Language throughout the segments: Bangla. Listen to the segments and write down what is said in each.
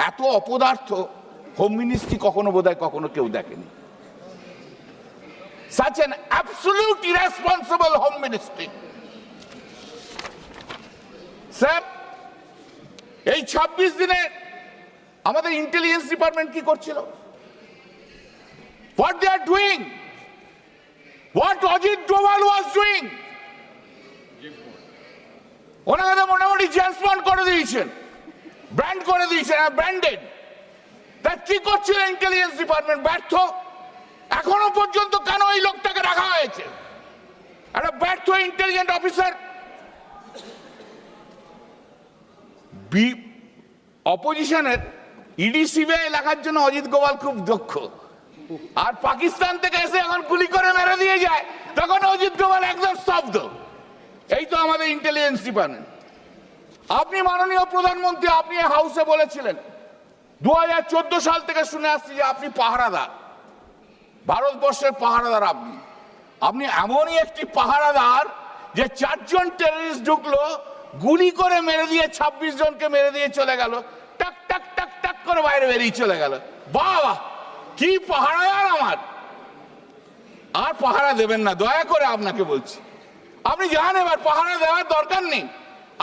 এত অপদার্থ হোম মিনিস্ট্রি কখনো বোধহয় কখনো কেউ দেখেনি। Such an absolute irresponsible home ministry. Sir, এই 26 দিনে আমাদের ইন্টেলিজেন্স ডিপার্টমেন্ট কি করছিল? What they are doing? What Ajit Doval was doing? ওনাকে মোটামুটি জেমস বন্ড করে দিয়েছেন, ব্র্যান্ড করে দিয়েছেন, ব্র্যান্ডেড। তা কি করছিল ইন্টেলিজেন্স ডিপার্টমেন্ট? ব্যর্থ। এখনো পর্যন্ত কেন এই লোকটাকে রাখা হয়েছে? একটা ব্যর্থ ইন্টেলিজেন্ট অফিসার। অপোজিশনের ইডি সিবিআই লেখার জন্য অজিত গোয়াল খুব দক্ষ, আর পাকিস্তান থেকে এসে এখন গুলি করে মেরে দিয়ে যায়, তখন অজিত গোয়াল একদম স্তব্ধ। এই তো আমাদের ইন্টেলিজেন্স ডিপার্টমেন্ট। আপনি মাননীয় প্রধানমন্ত্রী, আপনি হাউসে বলেছিলেন 2014 সাল থেকে শুনে আসছি যে আপনি পাহারাদার, ভারতবর্ষের পাহারাদার। আপনি এমনই একটি পাহারাদার যে 4 জন টেররিস্ট ঢুকলো, গুলি করে মেরে দিয়ে 26 জনকে মেরে দিয়ে চলে গেল, টাক টাক টাক টাক করে বাইরে বেরিয়ে চলে গেল। বাহ, কি পাহারাদার আমার! আর পাহারা দেবেন না, দয়া করে আপনাকে বলছি। আপনি জানেন এবার পাহারা দেওয়ার দরকার নেই।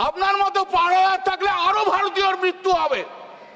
আপনার মতো পাহারাদার থাকলে আরো ভারতীয়র মৃত্যু হবে।